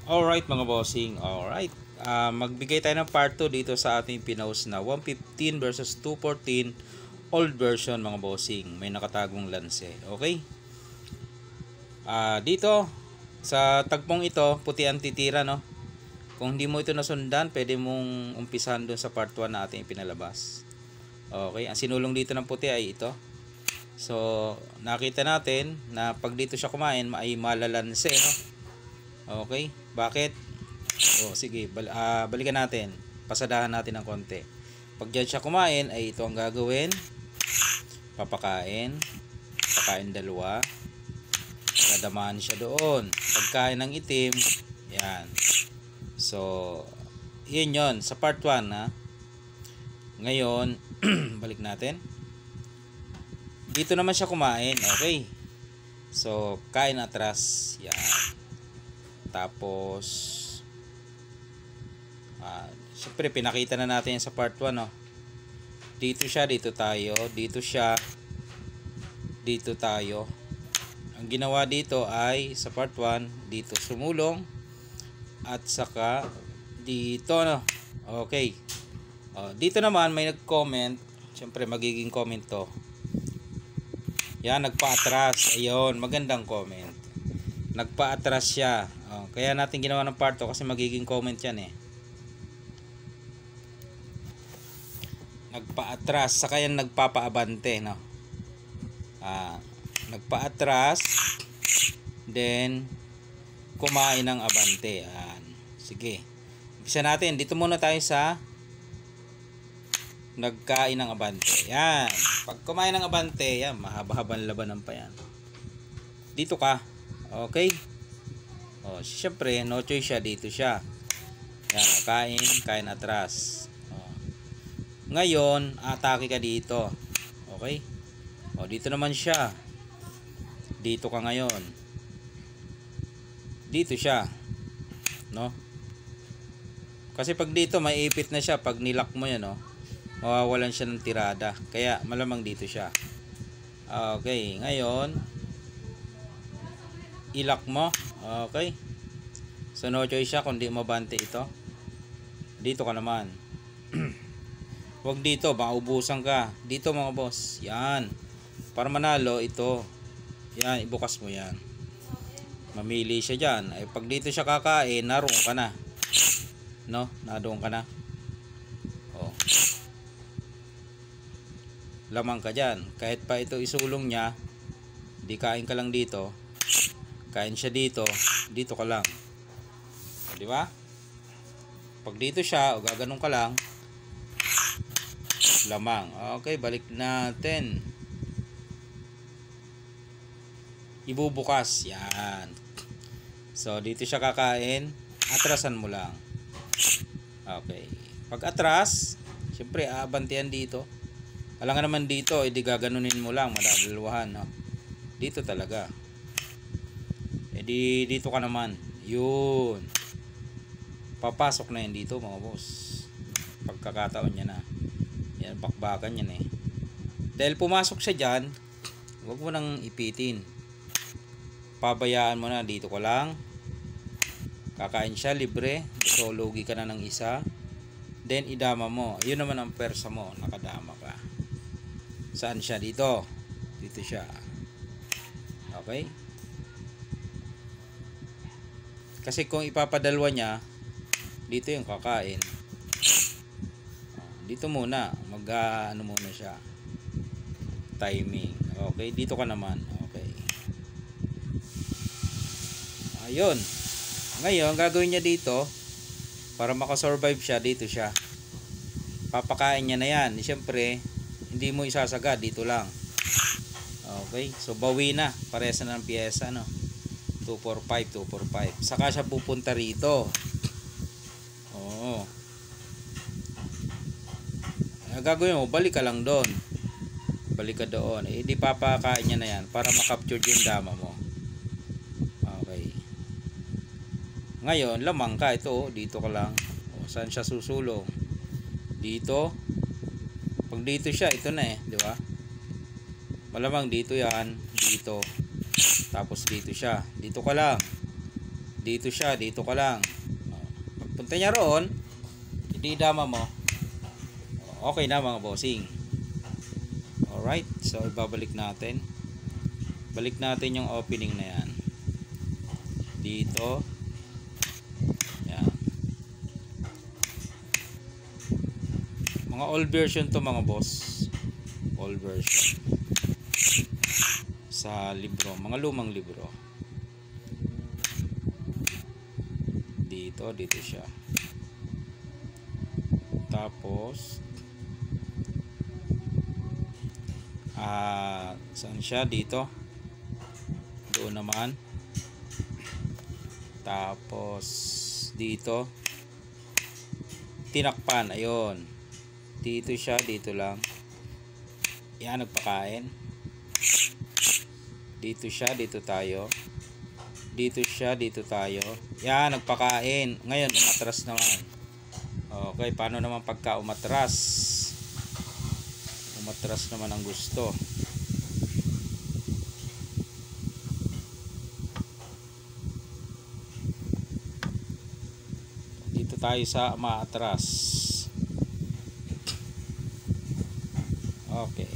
Alright mga bossing, alright. Magbigay tayo ng part 2 dito sa ating pinost na 115 versus 214 old version mga bossing. May nakatagong lanse. Okay? Dito sa tagpong ito, puti ang titira, no? Kung hindi mo ito nasundan, pwede mong umpisahan doon sa part 1 na ating pinalabas. Okay? Ang sinulong dito ng puti ay ito. So, nakita natin na pag dito siya kumain, ay malalanse, no? Okay? Bakit? Sige, balikan natin. Pasadahan natin ng konti. Pag dyan siya kumain, ay ito ang gagawin. Papakain. Pakain dalawa. Dadamahan siya doon. Pagkain ng itim. Yan. So, yun yun. Sa part 1, ha? Ngayon, balik natin. Dito naman siya kumain. Okay. So, kain atras. Yan. Tapos syempre pinakita na natin sa part 1, no? Dito siya, dito tayo, dito siya, dito tayo. Ang ginawa dito ay sa part 1 dito sumulong at saka dito, no? Okay. Dito naman may nag-comment, syempre magiging comment to. Yan, nagpa-atras. Ayun, magandang comment. Nagpa-atras siya. Kaya natin ginawa ng part 2 kasi magiging comment yan eh. Nagpa-atras, saka yan nagpapa-abante, no? Nagpa-atras, then kumain ng abante. Sige. Umpisa natin. Dito muna tayo sa nagkain ng abante. Yan. Pag kumain ng abante, yan, mahaba-habang labanan pa yan. Dito ka. Okay? Siyempre, no choice siya. Dito siya. Yan, kain atras. Ngayon, atake ka dito. Okay? Dito naman siya. Dito ka ngayon. Dito siya. No? Kasi pag dito, may ipit na siya. Pag nilock mo yan, no? Mawawalan siya ng tirada. Kaya, malamang dito siya. Okay, ngayon, ilak mo. Okay. So no choice siya kung di mabante ito. Dito ka naman. Huwag dito, maubusan ka. Dito mga boss. Yan. Para manalo ito. Yan, ibukas mo yan. Mamili siya dyan. Ay pag dito siya kakain, naroon ka na. No? Naroon ka na. Lamang ka dyan. Kahit pa ito isulong niya, di kain ka lang dito. Kain siya dito, dito ka lang. Di ba? Pag dito siya, o gaganon ka lang, lamang. Okay, balik natin. Ibubukas. Yan. So, dito siya kakain, atrasan mo lang. Okay. Pag atras, syempre, aabantihan dito. Alangan naman dito, di gaganunin mo lang, madadalawahan, no? Dito talaga. Dito ka naman. Yun. Papasok na yan dito mga boss. Pagkakataon niya na. Yan, bakbakan yan eh. Dahil pumasok siya dyan, huwag mo nang ipitin. Pabayaan mo na. Dito ko lang. Kakain siya, libre. So, lugi ka na ng isa. Then, idama mo. Yun naman ang persa mo. Nakadama ka. Saan siya? Dito. Dito siya. Okay? Kasi kung ipapadalwa niya, dito yung kakain. Dito muna, ano muna siya. Timing. Okay, dito ka naman. Okay. Ayun. Ngayon, gagawin niya dito, para makasurvive siya, dito siya. Papakain niya na yan. Siyempre, hindi mo isasagad, dito lang. Okay, so bawi na. Parehas na ng piyesa, no? 245, 245. Saka siya pupunta rito. Gagawin mo, balik ka lang doon. Balik ka doon. Di papakain niya na yan para makapture yung dama mo. Okay. Ngayon, lamang ka. Ito, dito ka lang. Saan siya susulong? Dito. Pag dito siya, ito na eh. Di ba? Malamang dito yan. Dito. Tapos dito siya. Dito ka lang. dito siya, dito ka lang. Pagpunta niya roon, ididama mo. Okay na mga bossing. Alright, so ibabalik natin. Balik natin yung opening na yan. Dito. Yan. Mga old version to mga boss. Old version. Sa libro, mga lumang libro. Dito siya. Tapos saan siya? Dito. Doon naman. Tapos dito. Tinakpan, ayun. Dito siya, dito lang. Yan, nagpakain. Dito siya, dito tayo. Dito siya, dito tayo. Yan, nagpakain. Ngayon, umatras naman. Okay, paano naman pagka umatras? Umatras naman ang gusto. Dito tayo sa maatras. Okay.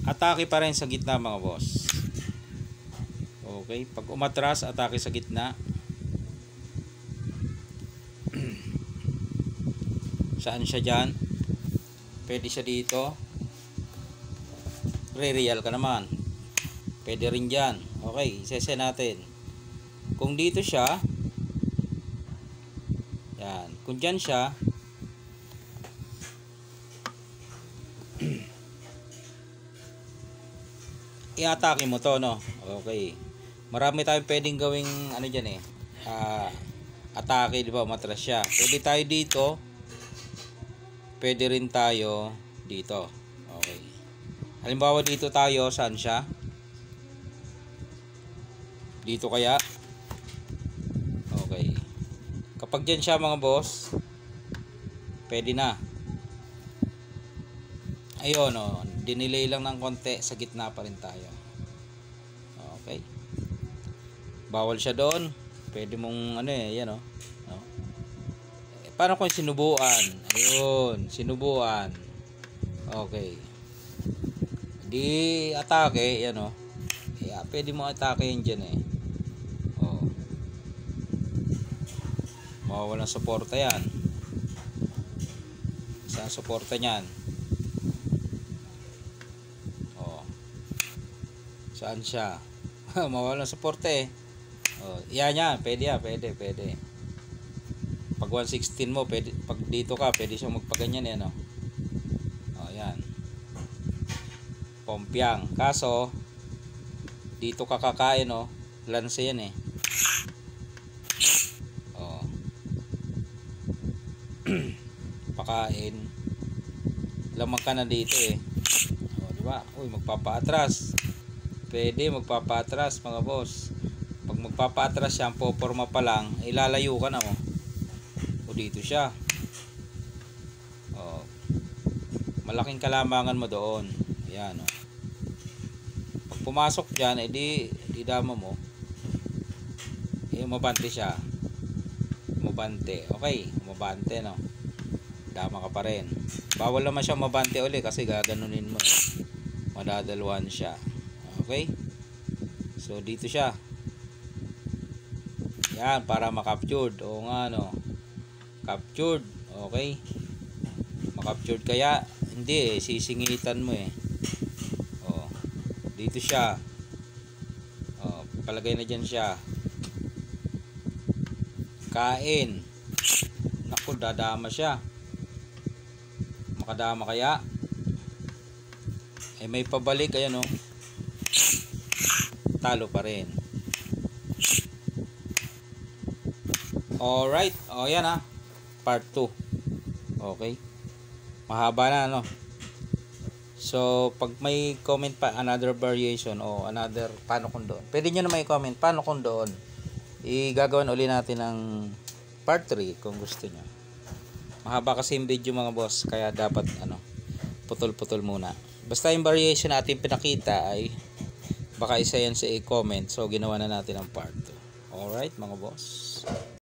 Atake pa rin sa gitna mga boss. Okay, pag umatras, atake sa gitna. Saan siya dyan? Pwede siya dito. Re-real ka naman. Pwede rin dyan. Okay, isese natin. Kung dito siya, yan. Kung dyan siya, i-atake mo to, no? Okay. Marami tayong pwedeng gawing ano dyan eh. Atake, di ba? Umatras siya. Pwede tayo dito. Pwede rin tayo dito. Okay. Halimbawa dito tayo, saan siya? Dito kaya? Okay. Kapag dyan siya mga boss, pwede na. Ayun, oh, dinelay lang ng konti, sa gitna pa rin tayo. Okay. Bawal siya doon. Pwede mong ano eh, yan oh. No? Paano kung sinubuan? Ayun, sinubuan. Okay. Di atake, yan oh. Yeah, pwede mo atake yun dyan eh. Oh. Mawawalan suporta yan. Saan suporta niyan? Oh. Saan siya? Mawawalan suporta eh. Oh, yan yan, pwede yan, pwede. Pag 116 mo, pwede, pag dito ka, pwede siyang magpaganyan yan, oh. Oh, yan. Pompiang. Kaso, dito ka kakain, oh. Lanse yan eh. Oh. Pakain. Lamang ka na dito eh. Oh, di ba? Uy, magpapaatras. Pwede magpapaatras, mga boss. Pag magpapaatras siya, poporma pa lang, ilalayo ka na mo. O dito siya. O, malaking kalamangan mo doon. Ayan o. Pag pumasok dyan, edi dama mo. Umabante siya. Umabante. Okay, umabante no. Dama ka pa rin. Bawal naman siya umabante uli kasi gaganunin mo. Madadalwan siya. Okay. So dito siya. Yan, para makaptured. Oo nga, no. Captured. Okay. Makaptured kaya? Hindi eh. Sisingitan mo eh. Oh. Dito siya. Oh, palagay na dyan siya. Kain. Naku, dadama siya. Makadama kaya? Eh, may pabalik. Ayan, no. Talo pa rin. Alright. O, yan ha. Part 2. Okay. Mahaba na, no? So, pag may comment pa, another variation o another, paano kung doon? Pwede nyo na may comment, paano kung doon? Igagawan uli natin ng part 3 kung gusto nyo. Mahaba kasi yung video mga boss, kaya dapat, putol-putol muna. Basta yung variation natin pinakita ay baka isa yan sa i-comment. So, ginawa na natin ang part 2. Alright, mga boss.